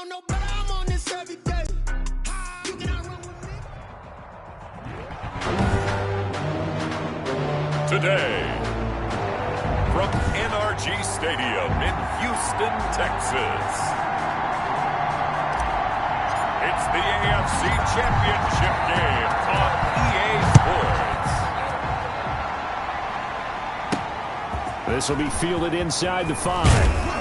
don't know, but I'm on this every day. You cannot run with me. Today, from NRG Stadium in Houston, Texas, it's the AFC Championship game on EA Sports. This will be fielded inside the 5.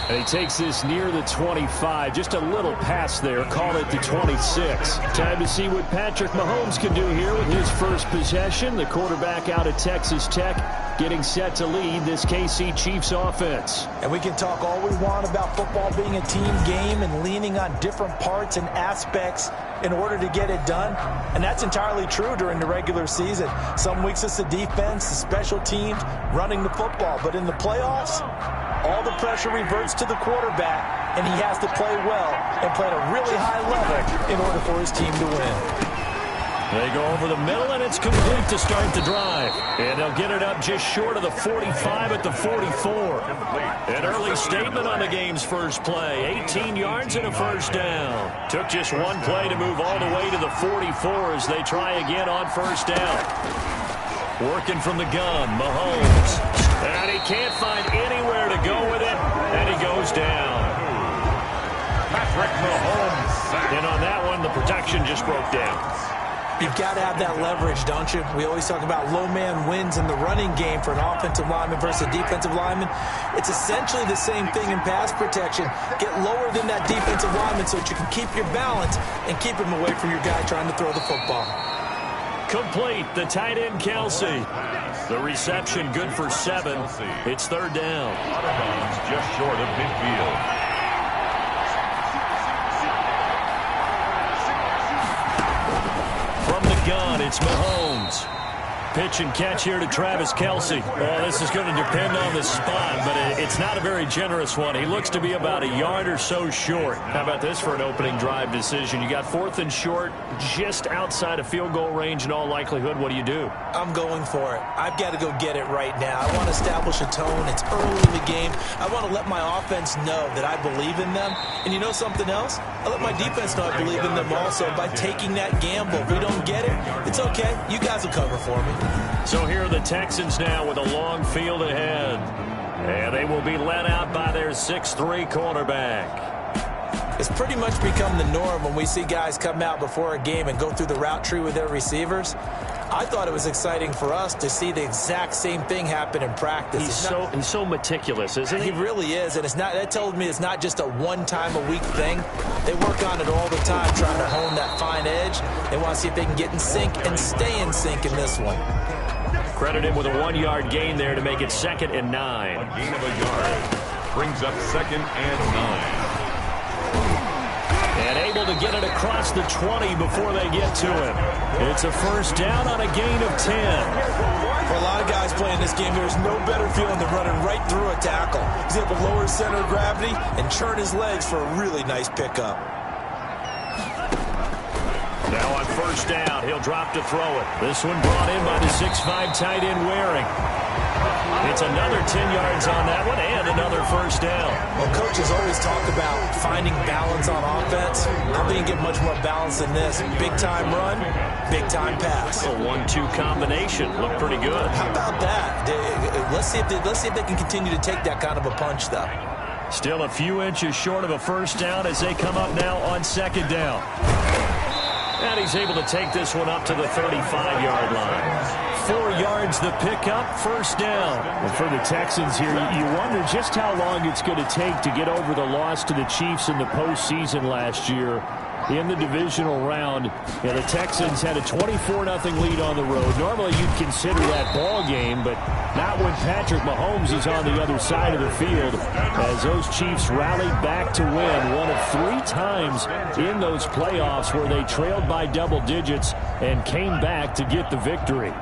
And he takes this near the 25. Just a little pass there. Call it the 26. Time to see what Patrick Mahomes can do here with his first possession. The quarterback out of Texas Tech getting set to lead this KC Chiefs offense. And we can talk all we want about football being a team game and leaning on different parts and aspects in order to get it done. And that's entirely true during the regular season. Some weeks it's the defense, the special teams, running the football. But in the playoffs, all the pressure reverts to the quarterback, and he has to play well and play at a really high level in order for his team to win. They go over the middle, and it's complete to start the drive. And they'll get it up just short of the 45 at the 44. An early statement on the game's first play. 18 yards and a first down. Took just one play to move all the way to the 44 as they try again on first down. Working from the gun, Mahomes. And he can't find anywhere to go with it, and he goes down. Patrick Mahomes. And on that one, the protection just broke down. You've got to have that leverage, don't you? We always talk about low man wins in the running game for an offensive lineman versus a defensive lineman. It's essentially the same thing in pass protection. Get lower than that defensive lineman so that you can keep your balance and keep him away from your guy trying to throw the football. Complete, the tight end, Kelsey. The reception good for 7. It's third down. Out of bounds, just short of midfield. From the gun, it's Mahomes. Pitch and catch here to Travis Kelsey. Well, this is going to depend on the spot, but it's not a very generous one. He looks to be about a yard or so short. How about this for an opening drive decision? You got 4th and short, just outside of field goal range in all likelihood. What do you do? I'm going for it. I've got to go get it right now. I want to establish a tone. It's early in the game. I want to let my offense know that I believe in them. And you know something else? I let my defense know I believe in them also by taking that gamble. If we don't get it, it's okay. You guys will cover for me. So here are the Texans now with a long field ahead. And they will be led out by their 6'3" quarterback. It's pretty much become the norm when we see guys come out before a game and go through the route tree with their receivers. I thought it was exciting for us to see the exact same thing happen in practice. He's so meticulous, isn't he? He really is, and that tells me it's not just a one-time-a-week thing. They work on it all the time, trying to hone that fine edge. They want to see if they can get in sync and stay in sync in this one. Credit him with a 1-yard gain there to make it 2nd and 9. A gain of a yard brings up 2nd and 9. And able to get it across the 20 before they get to him. It's a first down on a gain of 10. For a lot of guys playing this game, there's no better feeling than running right through a tackle. He's able to lower his center of gravity and churn his legs for a really nice pickup. Now on first down, he'll drop to throw it. This one brought in by the 6'5" tight end Waring. It's another 10 yards on that one and another first down. Well, coaches always talk about finding balance on offense. I think you get much more balance than this. Big-time run, big-time pass. A 1-2 combination. Looked pretty good. How about that? Let's see if they can continue to take that kind of a punch, though. Still a few inches short of a first down as they come up now on 2nd down. And he's able to take this one up to the 35-yard line. 4 yards the pickup, first down. And for the Texans here, you wonder just how long it's going to take to get over the loss to the Chiefs in the postseason last year. In the divisional round, the Texans had a 24-0 lead on the road. Normally you'd consider that ball game, but not when Patrick Mahomes is on the other side of the field, as those Chiefs rallied back to win one of 3 times in those playoffs where they trailed by double digits and came back to get the victory.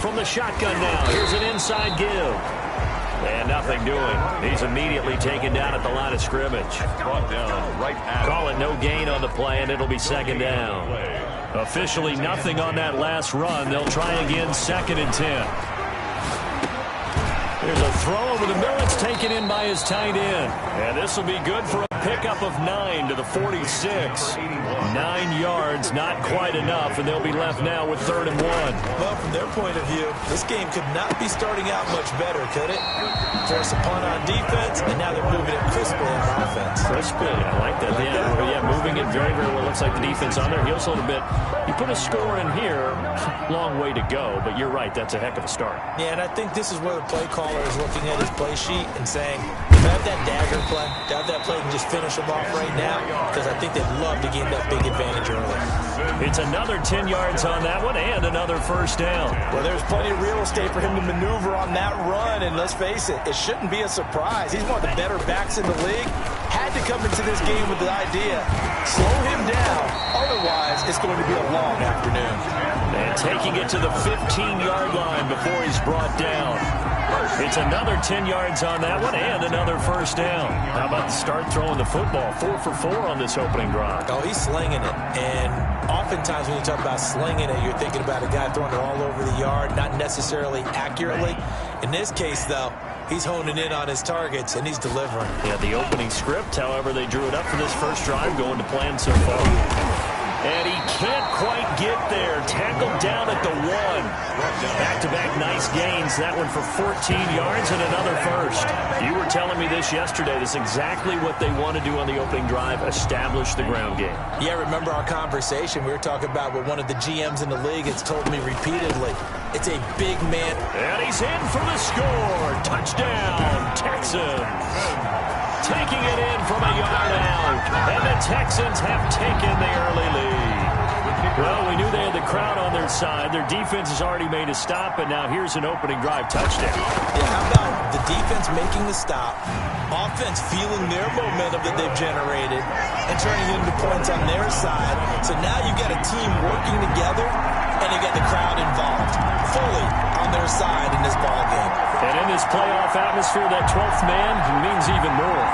From the shotgun now, here's an inside give. And nothing doing. He's immediately taken down at the line of scrimmage. Brought down right at Call it no gain on the play, and it'll be 2nd down. Officially nothing on that last run. They'll try again 2nd and 10. There's a throw over the middle. It's taken in by his tight end. And this will be good for a pickup of 9 to the 46. 9 yards, not quite enough, and they'll be left now with 3rd and 1. Well, from their point of view, this game could not be starting out much better, could it? Force a punt on defense, and now they're moving it crisply on offense. Crisply, I like that. Yeah, moving it very, very well. Looks like the defense on their heels a little bit. You put a score in here, long way to go, but you're right, that's a heck of a start. Yeah, and I think this is where the play caller is looking at his play sheet and saying, do I have that dagger play? Do I have that play and just finish them off right now? Because I think they'd love to gain that big advantage early. It's another 10 yards on that one and another first down. Well, there's plenty of real estate for him to maneuver on that run, and let's face it, it shouldn't be a surprise. He's one of the better backs in the league. Had to come into this game with the idea, slow him down, otherwise it's going to be a long afternoon. And taking it to the 15-yard line before he's brought down. It's another 10 yards on that one and another first down. How about start throwing the football? 4 for 4 on this opening drive. Oh, he's slinging it. And oftentimes when you talk about slinging it, you're thinking about a guy throwing it all over the yard, not necessarily accurately. In this case, though, he's honing in on his targets, and he's delivering. Yeah, the opening script, however, they drew it up for this first drive, going to plan so far. And he can't quite get there. Tackled down at the 1. Back-to-back nice gains. That one for 14 yards and another first. You were telling me this yesterday. This is exactly what they want to do on the opening drive, establish the ground game. Yeah, remember our conversation. We were talking about what one of the GMs in the league has told me repeatedly. It's a big man. And he's in for the score. Touchdown, Texans. Taking it in from a yard out. And the Texans have taken the early lead. Well, we knew they had the crowd on their side. Their defense has already made a stop, and now here's an opening drive touchdown. Yeah, how about the defense making the stop, offense feeling their momentum that they've generated, and turning it into points on their side. So now you've got a team working together, and you got the crowd involved, fully on their side in this ball game. And in this playoff atmosphere, that 12th man means even more.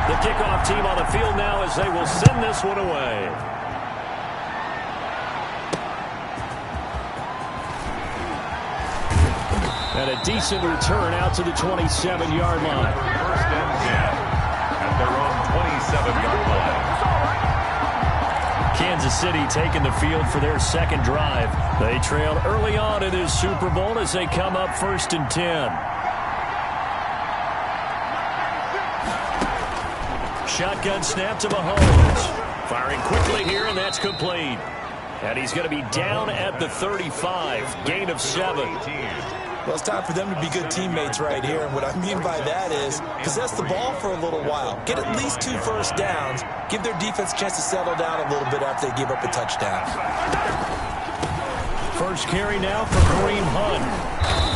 The kickoff team on the field now as they will send this one away. And a decent return out to the 27-yard line. First and 10 at their own 27-yard line. Kansas City taking the field for their second drive. They trailed early on in this Super Bowl as they come up 1st and 10. Shotgun snap to Mahomes. Firing quickly here, and that's complete. And he's going to be down at the 35. Gain of 7. Well, it's time for them to be good teammates right here. And what I mean by that is possess the ball for a little while. Get at least 2 first downs. Give their defense a chance to settle down a little bit after they give up a touchdown. First carry now for Kareem Hunt.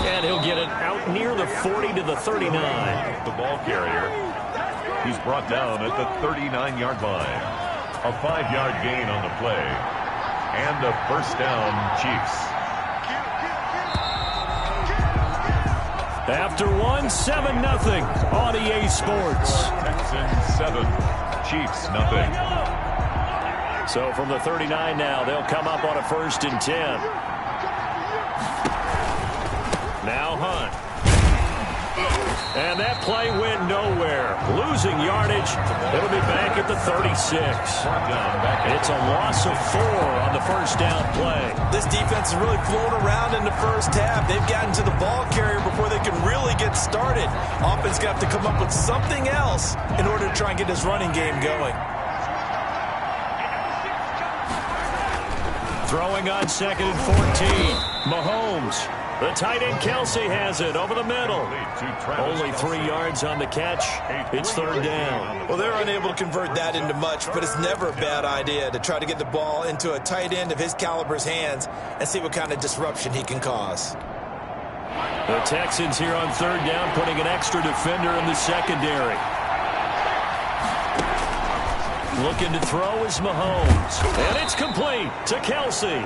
And he'll get it out near the 40 to the 39. The ball carrier. He's brought down at the 39-yard line. A 5-yard gain on the play. And a first down, Chiefs. After 7-0 on EA Sports. Texans 7, Chiefs nothing. So from the 39 now, they'll come up on a 1st and 10. Now Hunt. And that play went nowhere. Losing yardage. It'll be back at the 36. It's a loss of 4 on the first down play. This defense is really flown around in the first half. They've gotten to the ball carrier before they can really get started. Offense got to come up with something else in order to try and get this running game going. Throwing on 2nd and 14. Mahomes. The tight end Kelsey has it over the middle. Only 3 yards on the catch. It's 3rd down. Well, they're unable to convert that into much, but it's never a bad idea to try to get the ball into a tight end of his caliber's hands and see what kind of disruption he can cause. The Texans here on 3rd down, putting an extra defender in the secondary. Looking to throw is Mahomes. And it's complete to Kelsey.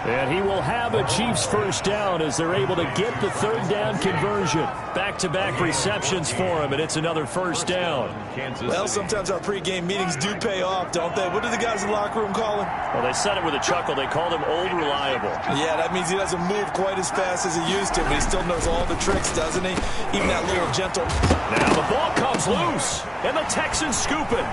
And he will have a Chiefs first down as they're able to get the third down conversion. Back-to-back receptions for him, and it's another first down. Well, sometimes our pregame meetings do pay off, don't they? What do the guys in the locker room call him? Well, they said it with a chuckle. They called him Old Reliable. Yeah, that means he doesn't move quite as fast as he used to, but he still knows all the tricks, doesn't he? Even that little gentle. Now the ball comes loose, and the Texans scoop it.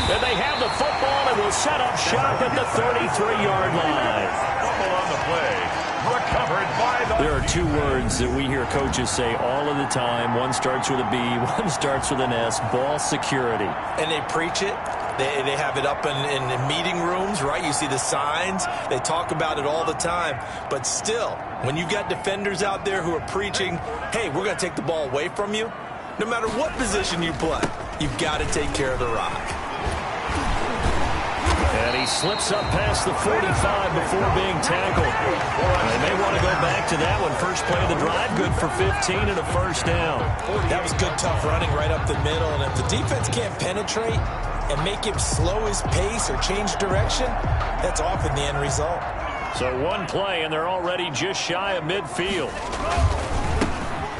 And they have the football and will set up shop at the 33-yard line. Fumble on the play. Recovered by the... There are two words that we hear coaches say all of the time. One starts with a B, one starts with an S. Ball security. And they preach it. They have it up in meeting rooms, right? You see the signs. They talk about it all the time. But still, when you got defenders out there who are preaching, hey, we're going to take the ball away from you, no matter what position you play, you've got to take care of the rock. And he slips up past the 45 before being tackled. They may want to go back to that one. First play of the drive, good for 15 and a first down. That was good, tough running right up the middle. And if the defense can't penetrate and make him slow his pace or change direction, that's often the end result. So one play, and they're already just shy of midfield.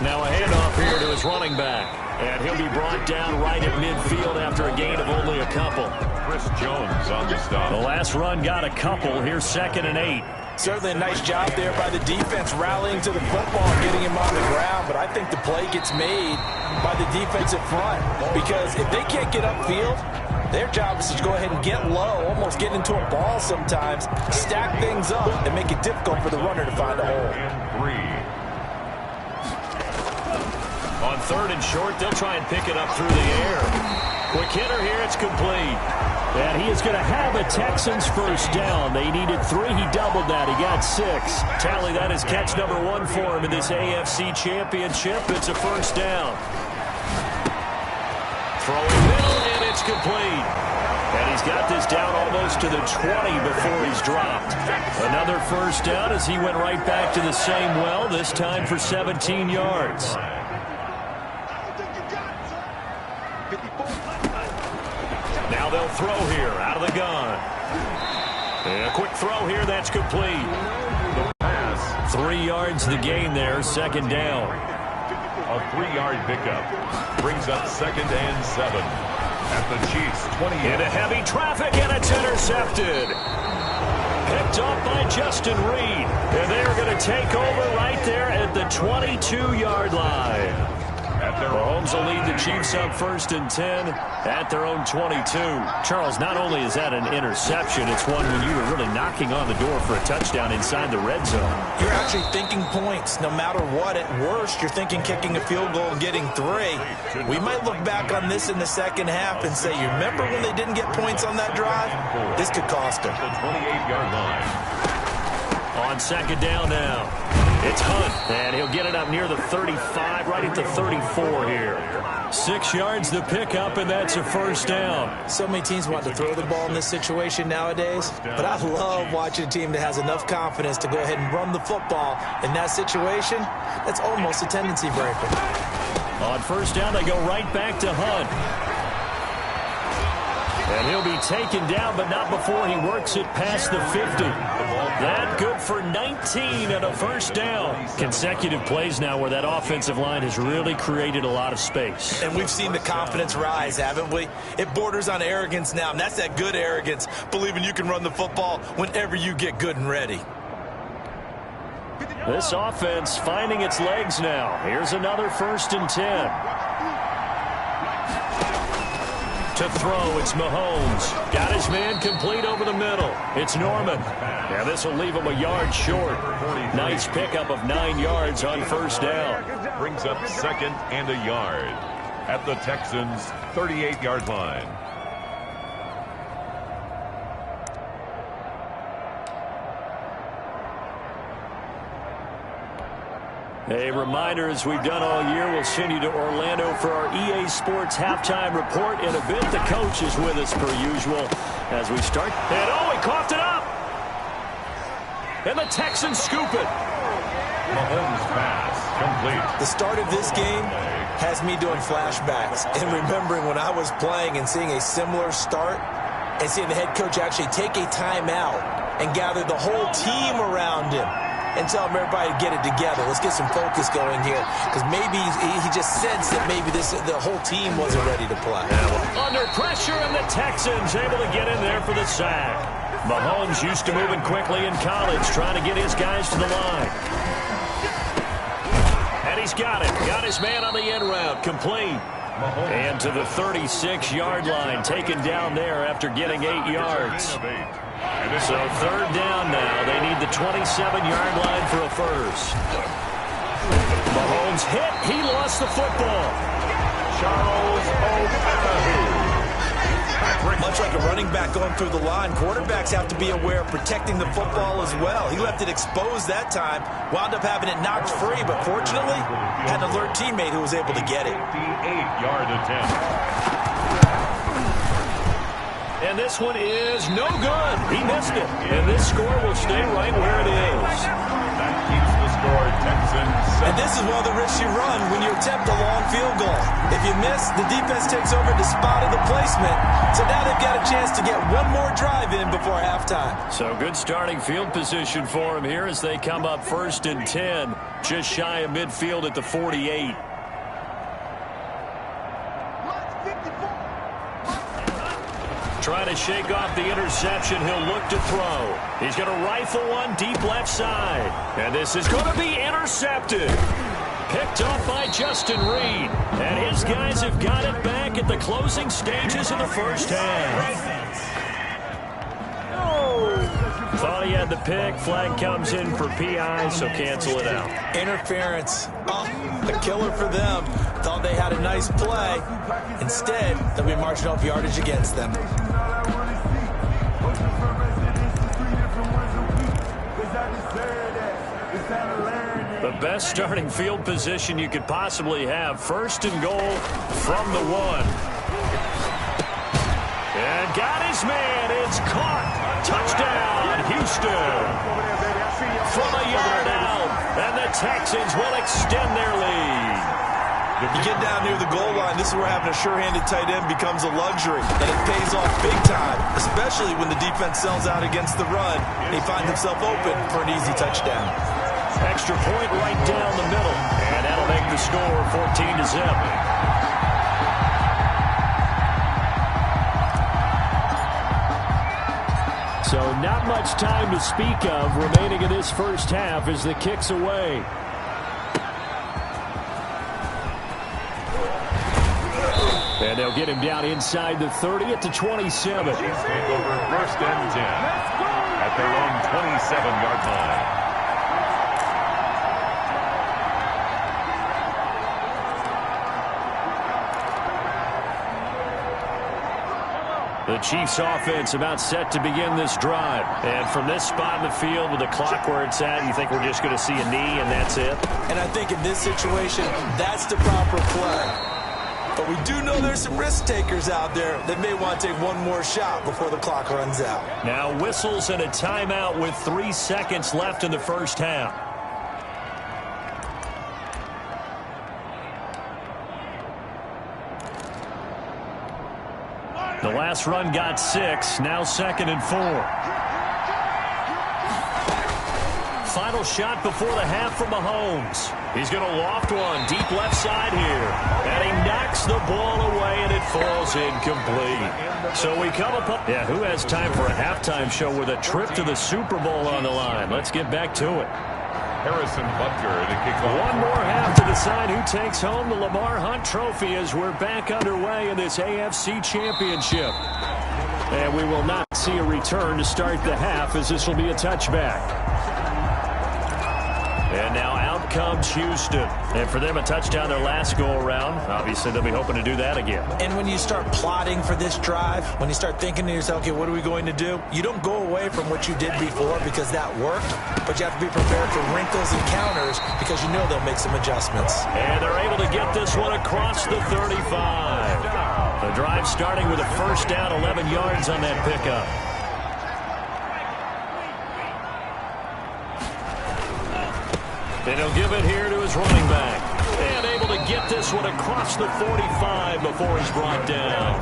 Now a handoff here to his running back. And he'll be brought down right at midfield after a gain of only a couple. Chris Jones on the stop. The last run got a couple. Here's 2nd and 8. Certainly a nice job there by the defense rallying to the football and getting him on the ground. But I think the play gets made by the defensive front. Because if they can't get upfield, their job is to go ahead and get low, almost get into a ball sometimes, stack things up, and make it difficult for the runner to find a hole. And 3. On 3rd and short, they'll try and pick it up through the air. Quick hitter here, it's complete. And he is going to have a Texans first down. They needed 3, he doubled that, he got 6. Tally, that is catch number 1 for him in this AFC Championship. It's a first down. Throwing middle, and it's complete. And he's got this down almost to the 20 before he's dropped. Another first down as he went right back to the same well, this time for 17 yards. Now they'll throw here out of the gun. And a quick throw here, that's complete. The pass. 3 yards the gain there, 2nd down. A 3-yard pickup brings up 2nd and 7 at the Chiefs 20. Into heavy traffic, and it's intercepted. Picked off by Justin Reed. And they're going to take over right there at the 22-yard line. Mahomes will lead the Chiefs up 1st and 10 at their own 22. Charles, not only is that an interception, it's one when you were really knocking on the door for a touchdown inside the red zone. You're actually thinking points no matter what. At worst, you're thinking kicking a field goal and getting 3. We might look back on this in the second half and say, you remember when they didn't get points on that drive? This could cost them. The 28-yard line. On 2nd down now. It's Hunt, and he'll get it up near the 35, right at the 34 here. 6 yards the pickup, and that's a first down. So many teams want to throw the ball in this situation nowadays, but I love watching a team that has enough confidence to go ahead and run the football. In that situation, that's almost a tendency breaker. On 1st down, they go right back to Hunt. And he'll be taken down, but not before he works it past the 50. That good for 19 and a first down. Consecutive plays now where that offensive line has really created a lot of space. And we've seen the confidence rise, haven't we? It borders on arrogance now, and that's that good arrogance, believing you can run the football whenever you get good and ready. This offense finding its legs now. Here's another 1st and 10. To throw, it's Mahomes. Got his man complete over the middle. It's Norman. Now this will leave him a yard short. Nice pickup of 9 yards on 1st down. Brings up 2nd and a yard at the Texans' 38-yard line. A reminder, as we've done all year, we'll send you to Orlando for our EA Sports halftime report. In a bit, the coach is with us per usual as we start. And oh, he coughed it up! And the Texans scoop it. Mahomes pass complete. The start of this game has me doing flashbacks and remembering when I was playing and seeing a similar start and seeing the head coach actually take a timeout and gathered the whole team around him and tell everybody to get it together. Let's get some focus going here, because maybe he just sensed that maybe the whole team wasn't ready to play. Under pressure, and the Texans able to get in there for the sack. Mahomes used to moving quickly in college, trying to get his guys to the line. And he's got it. Got his man on the end route. Complete. And to the 36-yard line, taken down there after getting 8 yards. So third down now. They need the 27-yard line for a first. Mahomes hit. He lost the football. Charles O'Connor. Much like a running back going through the line, quarterbacks have to be aware of protecting the football as well. He left it exposed that time, wound up having it knocked free, but fortunately had an alert teammate who was able to get it. 58-yard attempt. And this one is no good. He missed it. And this score will stay right where it is. That keeps the score Texans. And this is one of the risks you run when you attempt a long field goal. If you miss, the defense takes over the spot of the placement. So now they've got a chance to get one more drive in before halftime. So good starting field position for him here as they come up 1st and 10, just shy of midfield at the 48. Trying to shake off the interception. He'll look to throw. He's going to rifle one deep left side. And this is going to be intercepted. Picked up by Justin Reed. And his guys have got it back at the closing stages of the first half. Thought he had the pick. Flag comes in for PI, so cancel it out. Interference. A killer for them. Thought they had a nice play. Instead, they'll be marching off yardage against them. The best starting field position you could possibly have. 1st and goal from the 1. And got his man. It's caught. Touchdown, Houston. From a yard out. And the Texans will extend their lead. You get down near the goal line, this is where having a sure-handed tight end becomes a luxury. And it pays off big time, especially when the defense sells out against the run. He finds himself open for an easy touchdown. Extra point right down the middle. And that'll make the score 14-0. So not much time to speak of remaining in this first half as the kick's away. And they'll get him down inside the 30 at the 27. Chiefs take over 1st and 10 at their own 27-yard line. The Chiefs offense about set to begin this drive. And from this spot in the field with the clock where it's at, you think we're just going to see a knee and that's it? And I think in this situation, that's the proper play. But we do know there's some risk takers out there that may want to take one more shot before the clock runs out. Now whistles and a timeout with 3 seconds left in the first half. The last run got 6, now 2nd and 4. Final shot before the half from Mahomes. He's going to loft one deep left side here. And he knocks the ball away, and it falls incomplete. So we come up. Yeah, who has time for a halftime show with a trip to the Super Bowl on the line? Let's get back to it. Harrison Butker to kick off. One more half to decide who takes home the Lamar Hunt Trophy as we're back underway in this AFC Championship. And we will not see a return to start the half as this will be a touchback. And now out comes Houston. And for them, a touchdown their last go-around. Obviously, they'll be hoping to do that again. And when you start plotting for this drive, when you start thinking to yourself, okay, what are we going to do? You don't go away from what you did before because that worked, but you have to be prepared for wrinkles and counters because you know they'll make some adjustments. And they're able to get this one across the 35. The drive starting with a first down, 11 yards on that pickup. And he'll give it here to his running back. And able to get this one across the 45 before he's brought down.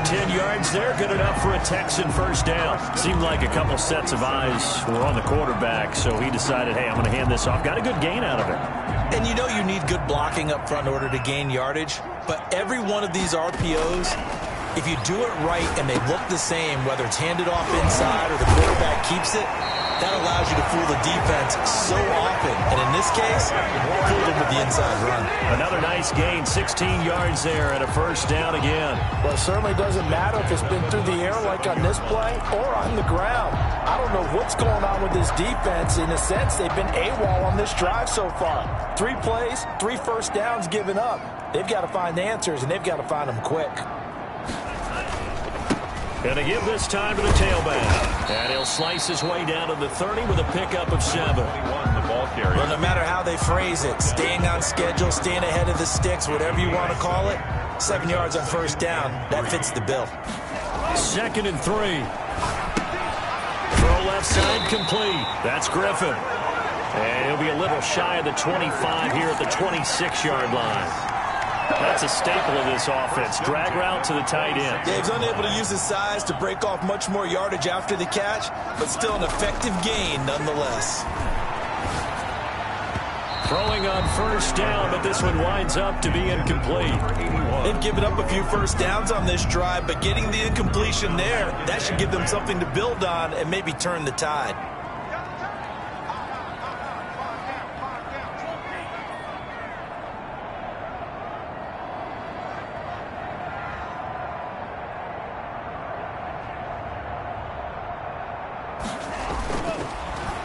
10 yards there, good enough for a Texan first down. Seemed like a couple sets of eyes were on the quarterback, so he decided, hey, I'm going to hand this off. Got a good gain out of it. And you know you need good blocking up front in order to gain yardage, but every one of these RPOs, if you do it right and they look the same, whether it's handed off inside or the quarterback keeps it, that allows you to fool the defense so often. And in this case, fooled them with the inside run. Another nice gain, 16 yards there and a first down again. Well, it certainly doesn't matter if it's been through the air like on this play or on the ground. I don't know what's going on with this defense. In a sense, they've been AWOL on this drive so far. 3 plays, 3 first downs given up. They've got to find answers, and they've got to find them quick. Going to give this time to the tailback. And he'll slice his way down to the 30 with a pickup of 7. Well, no matter how they phrase it, staying on schedule, staying ahead of the sticks, whatever you want to call it, 7 yards on first down, that fits the bill. 2nd and 3. Throw left side complete. That's Griffin. And he'll be a little shy of the 25 here at the 26-yard line. That's a staple of this offense. Drag route to the tight end. Yeah, he's unable to use his size to break off much more yardage after the catch, but still an effective gain nonetheless. Throwing on first down, but this one winds up to be incomplete. They've given up a few first downs on this drive, but getting the incompletion there, that should give them something to build on and maybe turn the tide.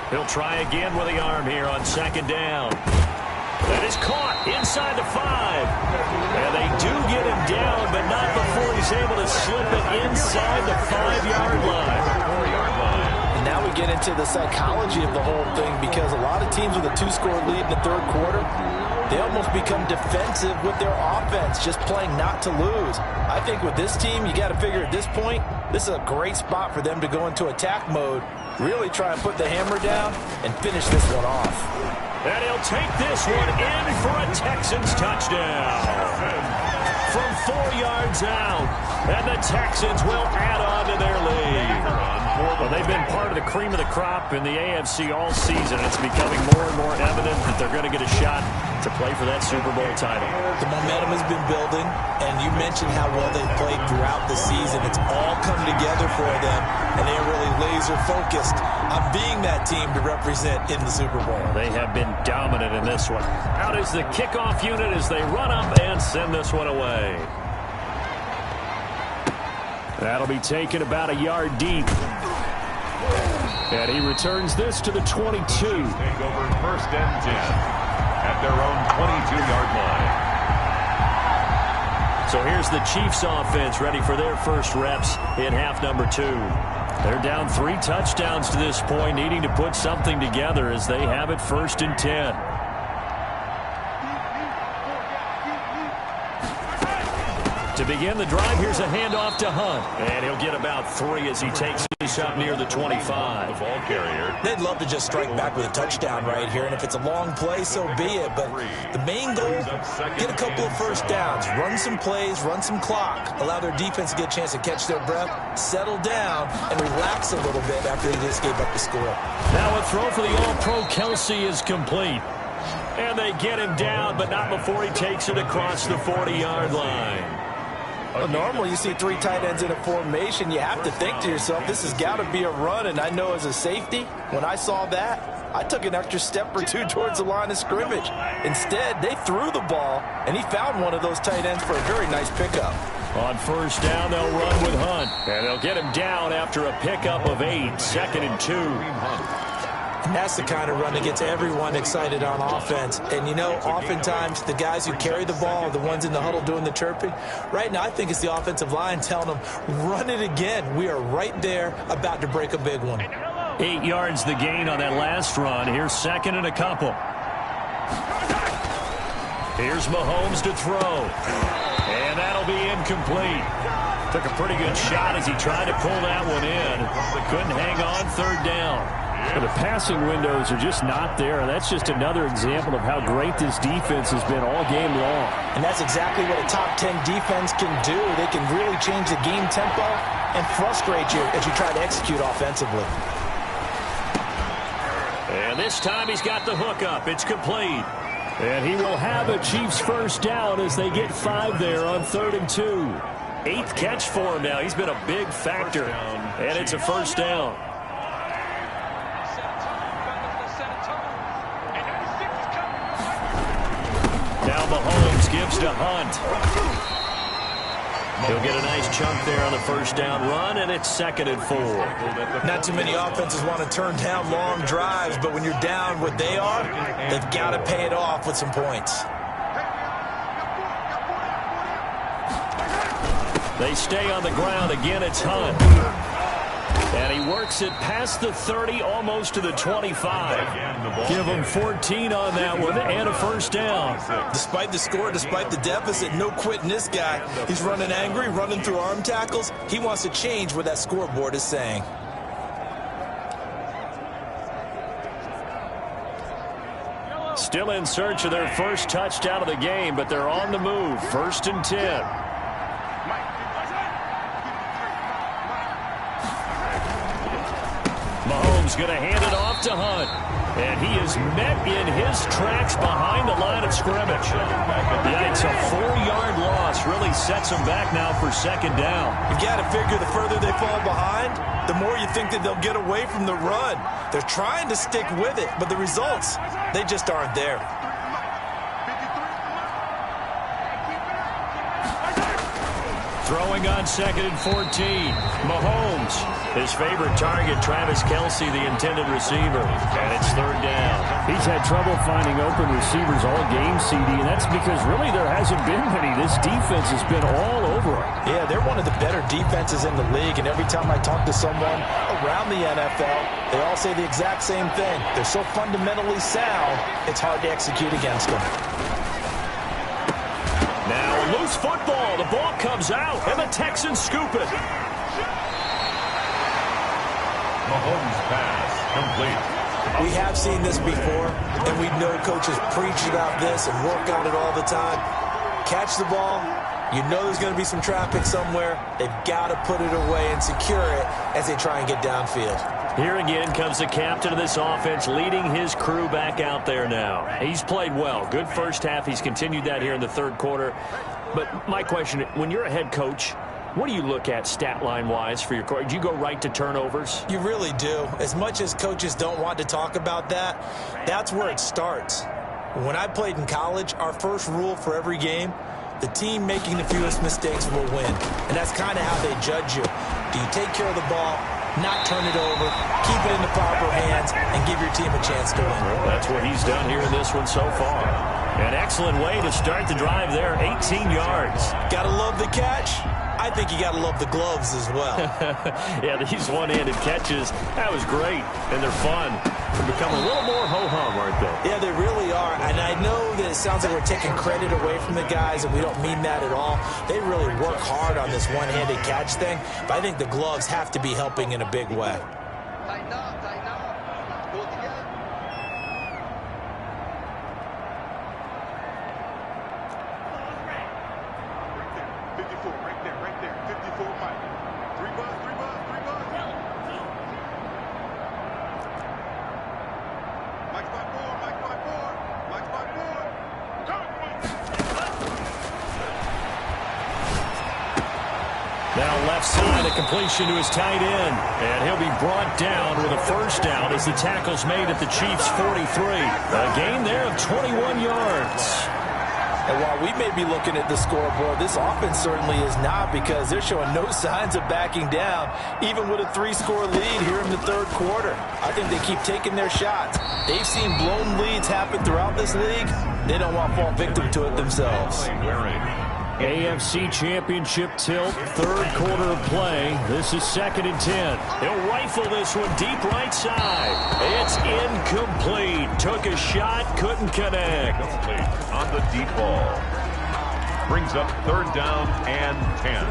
He'll try again with the arm here on 2nd down. That is caught inside the 5. And they do get him down, but not before he's able to slip it inside the 5-yard line. And now we get into the psychology of the whole thing, because a lot of teams with a 2-score lead in the 3rd quarter, they almost become defensive with their offense, just playing not to lose. I think with this team, you got to figure at this point, this is a great spot for them to go into attack mode, really try and put the hammer down and finish this one off. And he'll take this one in for a Texans touchdown. From 4 yards out, and the Texans will add on to their lead. Well, they've been part of the cream of the crop in the AFC all season. It's becoming more and more evident that they're going to get a shot to play for that Super Bowl title. The momentum has been building, and you mentioned how well they've played throughout the season. It's all come together for them, and they're really laser-focused on being that team to represent in the Super Bowl. They have been dominant in this one. Out is the kickoff unit as they run up and send this one away. That'll be taken about a yard deep. And he returns this to the 22. Take over 1st and 10 at their own 22-yard line. So here's the Chiefs offense ready for their first reps in half number 2. They're down 3 touchdowns to this point, needing to put something together as they have it 1st and 10. To begin the drive, here's a handoff to Hunt. And he'll get about 3 as he takes this up near the 25. The ball carrier. They'd love to just strike back with a touchdown right here, and if it's a long play, so be it. But the main goal, get a couple of first downs, run some plays, run some clock, allow their defense to get a chance to catch their breath, settle down, and relax a little bit after they just gave up the score. Now a throw for the All-Pro Kelsey is complete. And they get him down, but not before he takes it across the 40-yard line. Well, normally you see 3 tight ends in a formation. You have to think to yourself, this has got to be a run. And I know as a safety, when I saw that, I took an extra step or 2 towards the line of scrimmage. Instead, they threw the ball, and he found one of those tight ends for a very nice pickup. On first down, they'll run with Hunt. And they'll get him down after a pickup of 8, 2nd and 2. And that's the kind of run that gets everyone excited on offense. And, you know, oftentimes the guys who carry the ball are the ones in the huddle doing the chirping. Right now, I think it's the offensive line telling them, run it again. We are right there about to break a big one. 8 yards the gain on that last run. Here's 2nd and a couple. Here's Mahomes to throw. And that'll be incomplete. Took a pretty good shot as he tried to pull that one in. Couldn't hang on 3rd down. And the passing windows are just not there. And that's just another example of how great this defense has been all game long. And that's exactly what a top 10 defense can do. They can really change the game tempo and frustrate you as you try to execute offensively. And this time he's got the hook up. It's complete. And he will have a Chiefs first down as they get 5 there on 3rd and 2. 8th catch for him now. He's been a big factor. And it's a first down. Now Mahomes gives to Hunt. He'll get a nice chunk there on the first down run, and it's 2nd and 4. Not too many offenses want to turn down long drives, but when you're down what they are, they've got to pay it off with some points. They stay on the ground. Again, it's Hunt. And he works it past the 30, almost to the 25. Give him 14 on that one and a first down. Despite the score, despite the deficit, no quitting this guy. He's running angry, running through arm tackles. He wants to change what that scoreboard is saying. Still in search of their first touchdown of the game, but they're on the move. 1st and 10. Mahomes going to hand it off to Hunt. And he is met in his tracks behind the line of scrimmage. Yeah, it's a 4-yard loss. Really sets them back now for 2nd down. You've got to figure the further they fall behind, the more you think that they'll get away from the run. They're trying to stick with it, but the results, they just aren't there. Throwing on 2nd and 14. Mahomes. His favorite target, Travis Kelce, the intended receiver. And it's 3rd down. He's had trouble finding open receivers all game, CD, and that's because really there hasn't been many. This defense has been all over him. Yeah, they're one of the better defenses in the league, and every time I talk to someone around the NFL, they all say the exact same thing. They're so fundamentally sound, it's hard to execute against them. Now a loose football. The ball comes out, and the Texans scoop it. Mahomes pass complete. We have seen this before, and we know coaches preach about this and work on it all the time. Catch the ball. You know there's going to be some traffic somewhere. They've got to put it away and secure it as they try and get downfield. Here again comes the captain of this offense, leading his crew back out there now. He's played well. Good first half. He's continued that here in the 3rd quarter. But my question, when you're a head coach, what do you look at stat line-wise for your coach? Do you go right to turnovers? You really do. As much as coaches don't want to talk about that, that's where it starts. When I played in college, our first rule for every game, the team making the fewest mistakes will win. And that's kind of how they judge you. Do you take care of the ball, not turn it over, keep it in the proper hands, and give your team a chance to win? Well, that's what he's done here in this one so far. An excellent way to start the drive there, 18 yards. Gotta love the catch. I think you got to love the gloves as well. Yeah, these one-handed catches, that was great, and they're fun. They become a little more ho-hum, aren't they? Yeah, they really are, and I know that it sounds like we're taking credit away from the guys, and we don't mean that at all. They really work hard on this one-handed catch thing, but I think the gloves have to be helping in a big way. Completion to his tight end, and he'll be brought down with a first down as the tackle's made at the Chiefs' 43. A gain there of 21 yards. And while we may be looking at the scoreboard, this offense certainly is not, because they're showing no signs of backing down, even with a 3-score lead here in the 3rd quarter. I think they keep taking their shots. They've seen blown leads happen throughout this league. They don't want to fall victim to it themselves. AFC Championship tilt, 3rd quarter of play. This is 2nd and 10. He'll rifle this one deep right side. It's incomplete. Took a shot, couldn't connect. On the deep ball. Brings up 3rd down and 10.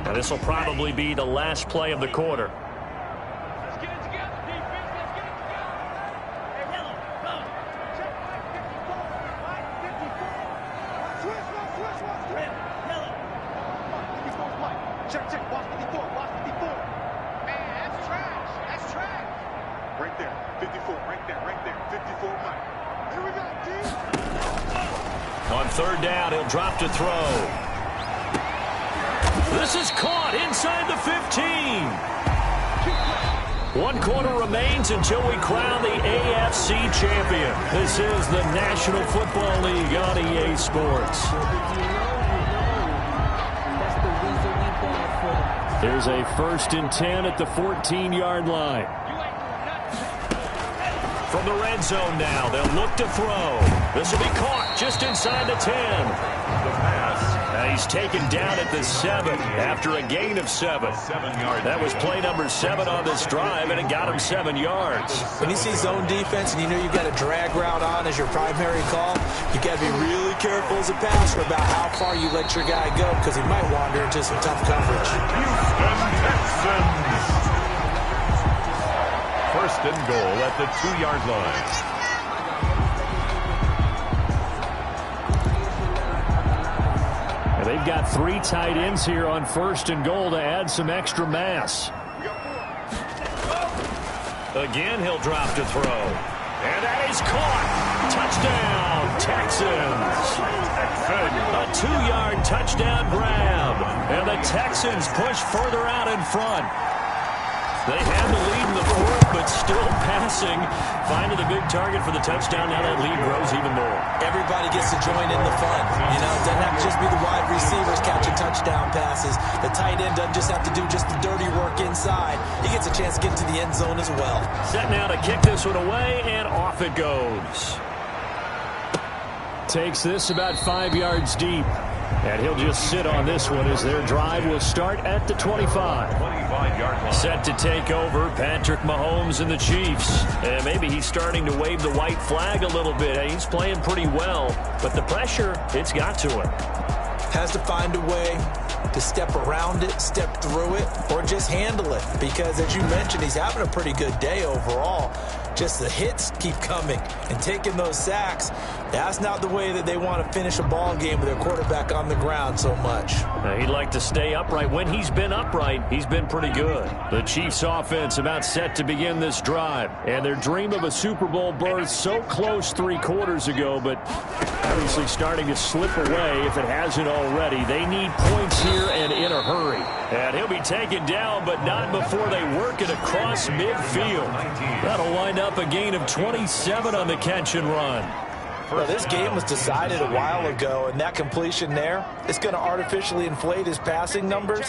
Now this will probably be the last play of the quarter. 3rd down, he'll drop to throw. This is caught inside the 15. 1 quarter remains until we crown the AFC champion. This is the National Football League on EA Sports. There's a 1st and 10 at the 14-yard line. From the red zone now, they'll look to throw. This will be caught just inside the 10. The pass. He's taken down at the 7 after a gain of 7. That was play number 7 on this drive, and it got him 7 yards. When you see zone defense and you know you've got a drag route on as your primary call, you got to be really careful as a passer about how far you let your guy go, because he might wander into some tough coverage. Houston Texans. 1st and goal at the 2-yard line. They've got 3 tight ends here on 1st and goal to add some extra mass. Again, he'll drop to throw. And that is caught. Touchdown, Texans. A 2-yard touchdown grab. And the Texans push further out in front. They had the lead in the 4th, but still passing. Finding the big target for the touchdown. Now that lead grows even more. Everybody gets to join in the fun. You know, it doesn't have to just be the wide receivers catching touchdown passes. The tight end doesn't just have to do just the dirty work inside. He gets a chance to get to the end zone as well. Set now to kick this one away, and off it goes. Takes this about 5 yards deep. And he'll just sit on this one as their drive will start at the 25. 25-yard line. Set to take over, Patrick Mahomes and the Chiefs. And maybe he's starting to wave the white flag a little bit. He's playing pretty well, but the pressure, it's got to him. Has to find a way to step around it, step through it, or just handle it. Because, as you mentioned, he's having a pretty good day overall. Just the hits keep coming and taking those sacks. That's not the way that they want to finish a ball game with their quarterback on the ground so much. He'd like to stay upright. When he's been upright, he's been pretty good. The Chiefs offense about set to begin this drive. And their dream of a Super Bowl berth so close 3 quarters ago, but obviously starting to slip away if it hasn't already. They need points here and in a hurry. And he'll be taken down, but not before they work it across midfield. That'll wind up a gain of 27 on the catch and run. Well, this game was decided a while ago, and that completion there, it's going to artificially inflate his passing numbers.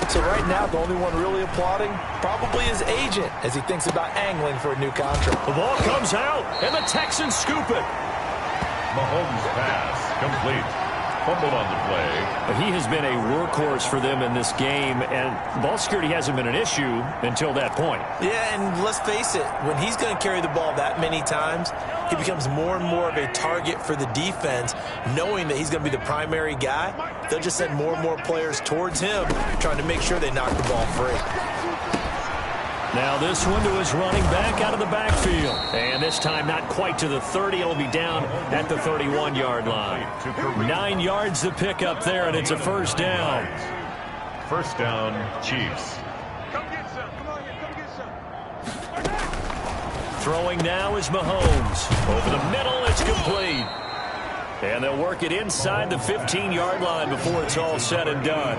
So right now, the only one really applauding probably his agent as he thinks about angling for a new contract. The ball comes out, and the Texans scoop it. Mahomes' pass complete. Fumbled on the play. But he has been a workhorse for them in this game, and ball security hasn't been an issue until that point. Yeah, and let's face it, when he's going to carry the ball that many times, he becomes more and more of a target for the defense, knowing that he's going to be the primary guy. They'll just send more and more players towards him, trying to make sure they knock the ball free. Now this one to his running back out of the backfield. And this time not quite to the 30. It'll be down at the 31-yard line. 9 yards to pick up there, and it's a 1st down. 1st down, Chiefs. Come get some. Come on, come get some. Throwing now is Mahomes. Over the middle, it's complete. And they'll work it inside the 15-yard line before it's all said and done.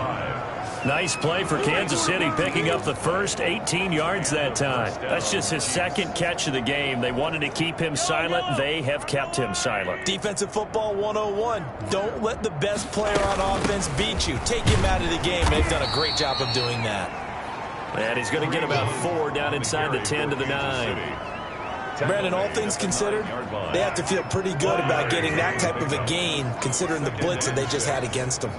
Nice play for Kansas City, picking up the first 18 yards that time. That's just his 2nd catch of the game. They wanted to keep him silent. They have kept him silent. Defensive football 101. Don't let the best player on offense beat you. Take him out of the game. They've done a great job of doing that. And he's going to get about 4 down inside the 10 to the 9. Brandon, all things considered, they have to feel pretty good about getting that type of a gain, considering the blitz that they just had against them.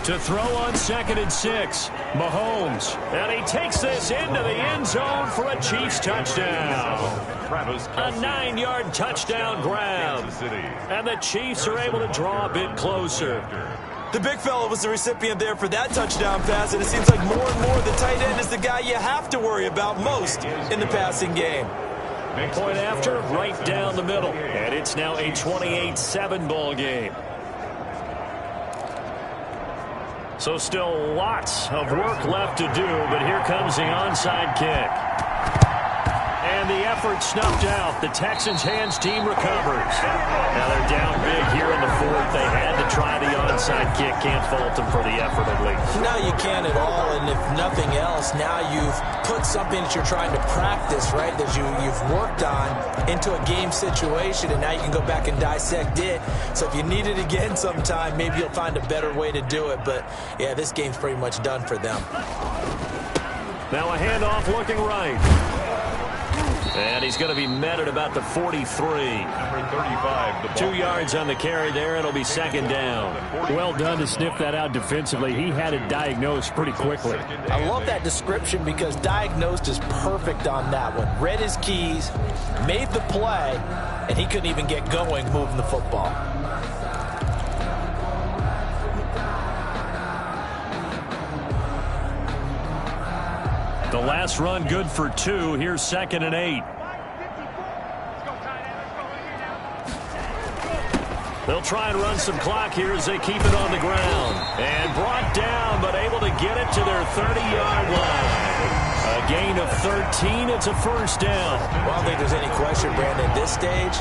To throw on 2nd and 6, Mahomes. And he takes this into the end zone for a Chiefs touchdown. A 9-yard touchdown grab. And the Chiefs are able to draw a bit closer. The big fella was the recipient there for that touchdown pass, and it seems like more and more the tight end is the guy you have to worry about most in the passing game. Point after, right down the middle. And it's now a 28-7 ball game. So still lots of work left to do, but here comes the onside kick. And the effort snuffed out. The Texans' hands team recovers. Now they're down big here in the fourth. They had to try the onside kick. Can't fault them for the effort at least. No, you can't at all. And if nothing else, now you've put something that you're trying to practice, right, that you've worked on into a game situation, and now you can go back and dissect it. So if you need it again sometime, maybe you'll find a better way to do it. But, yeah, this game's pretty much done for them. Now a handoff looking right. And he's going to be met at about the 43. Number 35. 2 yards on the carry there. It'll be second down. Well done to sniff that out defensively. He had it diagnosed pretty quickly. I love that description because diagnosed is perfect on that one. Read his keys, made the play, and he couldn't even get going moving the football. The last run good for 2. Here's 2nd and 8. They'll try and run some clock here as they keep it on the ground. And brought down, but able to get it to their 30-yard line. A gain of 13. It's a first down. Well, I don't think there's any question, Brandon, at this stage.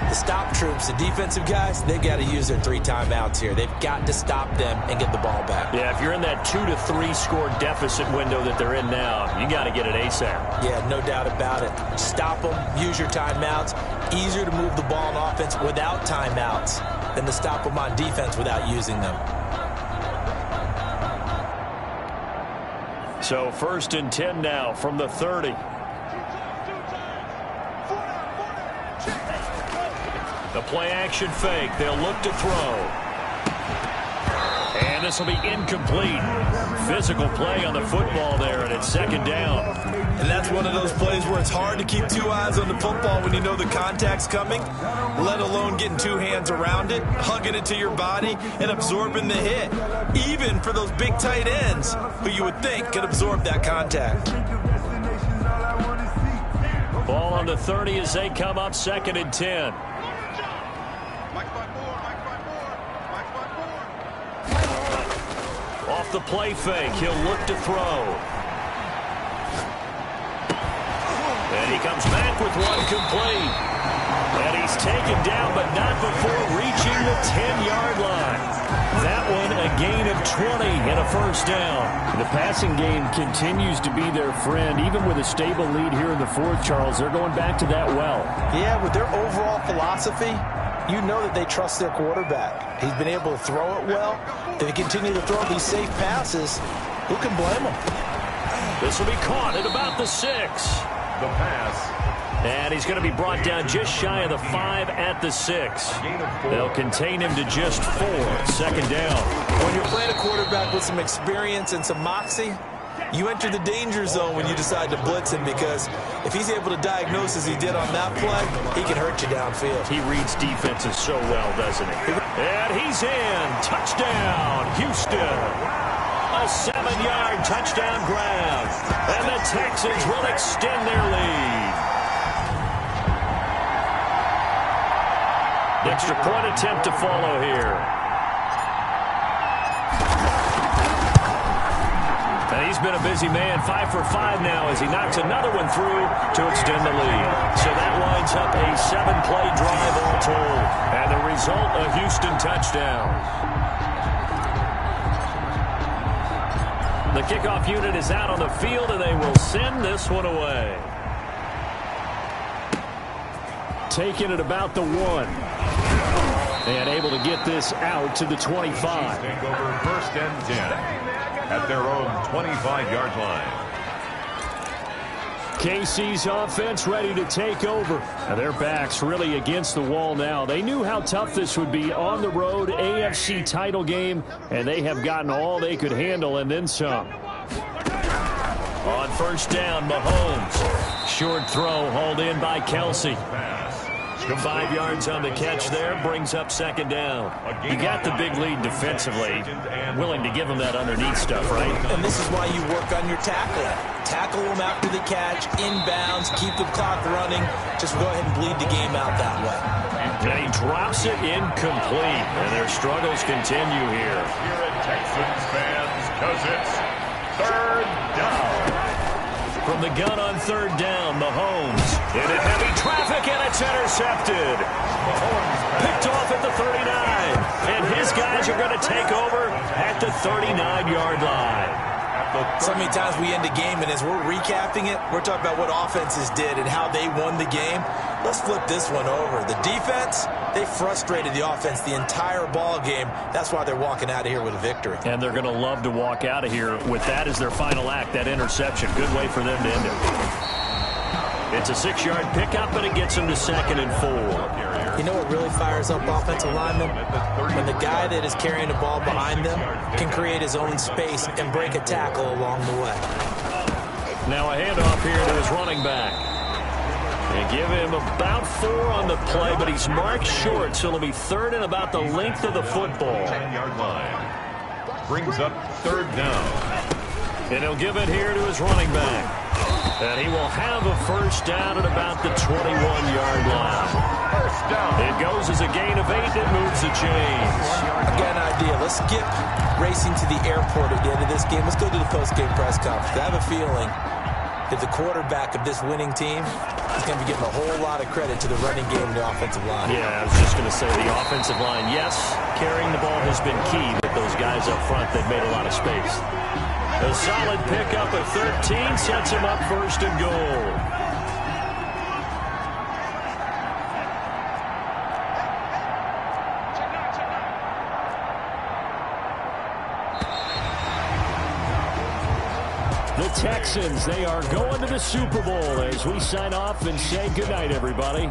The stop troops, the defensive guys, they've got to use their 3 timeouts here. They've got to stop them and get the ball back. Yeah, if you're in that 2 to 3 score deficit window that they're in now, you got to get it ASAP. Yeah, no doubt about it. Stop them, use your timeouts. Easier to move the ball on offense without timeouts than to stop them on defense without using them. So 1st and 10 now from the 30. The play action fake. They'll look to throw. And this will be incomplete. Physical play on the football there, and it's 2nd down. And that's one of those plays where it's hard to keep 2 eyes on the football when you know the contact's coming, let alone getting 2 hands around it, hugging it to your body, and absorbing the hit. Even for those big tight ends who you would think could absorb that contact. Ball on the 30 as they come up 2nd and 10. Off the play fake, he'll look to throw. And he comes back with one complete. And he's taken down, but not before reaching the 10-yard line. That one a gain of 20 and a first down. The passing game continues to be their friend. Even with a stable lead here in the fourth, Charles, they're going back to that well. Yeah, with their overall philosophy, you know that they trust their quarterback. He's been able to throw it well. They continue to throw these safe passes. Who can blame them? This will be caught at about the 6. The pass. And he's going to be brought down just shy of the 5 at the 6. They'll contain him to just 4. 2nd down. When you're playing a quarterback with some experience and some moxie, you enter the danger zone when you decide to blitz him, because if he's able to diagnose as he did on that play, he can hurt you downfield. He reads defenses so well, doesn't he? And he's in. Touchdown, Houston. A 7-yard touchdown grab. And the Texans will extend their lead. Extra point attempt to follow here. And he's been a busy man, 5 for 5 now as he knocks another one through to extend the lead. So that lines up a 7-play drive all told. And the result, a Houston touchdown. The kickoff unit is out on the field, and they will send this one away. Taking it about the 1. And able to get this out to the 25. Take over 1st and 10 at their own 25-yard line. KC's offense ready to take over. Now their backs really against the wall now. They knew how tough this would be on the road, AFC title game, and they have gotten all they could handle and then some. On 1st down, Mahomes. Short throw hauled in by Kelsey. 5 yards on the catch there, brings up 2nd down. You got the big lead defensively, willing to give them that underneath stuff, right? And this is why you work on your tackling. Tackle them after the catch, inbounds, keep the clock running. Just go ahead and bleed the game out that way. And he drops it incomplete, and their struggles continue here. Here at Texans fans, because it's 3rd down. From the gun on 3rd down, Mahomes Into heavy traffic, and it's intercepted. Picked off at the 39. And his guys are going to take over at the 39-yard line. So many times we end a game, and as we're recapping it, we're talking about what offenses did and how they won the game. Let's flip this one over. The defense, they frustrated the offense the entire ball game. That's why they're walking out of here with a victory. And they're going to love to walk out of here with that as their final act, that interception. Good way for them to end it. It's a 6-yard pickup, and it gets them to 2nd and 4. You know what really fires up offensive linemen? When the guy that is carrying the ball behind them can create his own space and break a tackle along the way. Now a handoff here to his running back. They give him about 4 on the play, but he's marked short, so it'll be 3rd and about the length of the football. 10-yard line. Brings up 3rd down. And he'll give it here to his running back. And he will have a 1st down at about the 21-yard line. 1st down. It goes as a gain of 8 and moves the chains. I got an idea. Let's skip racing to the airport at the end of this game. Let's go to the post-game press conference. I have a feeling that the quarterback of this winning team is going to be getting a whole lot of credit to the running game and the offensive line. Yeah, I was just going to say the offensive line, yes, carrying the ball has been key, but those guys up front, they've made a lot of space. A solid pickup at 13 sets him up 1st and goal. The Texans, they are going to the Super Bowl as we sign off and say goodnight, everybody.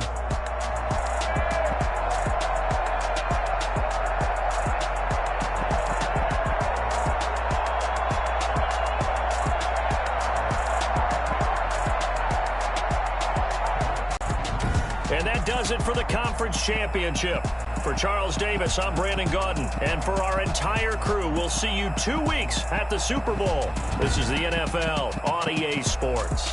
And that does it for the conference championship. For Charles Davis, I'm Brandon Gaudin. And for our entire crew, we'll see you 2 weeks at the Super Bowl. This is the NFL on EA Sports.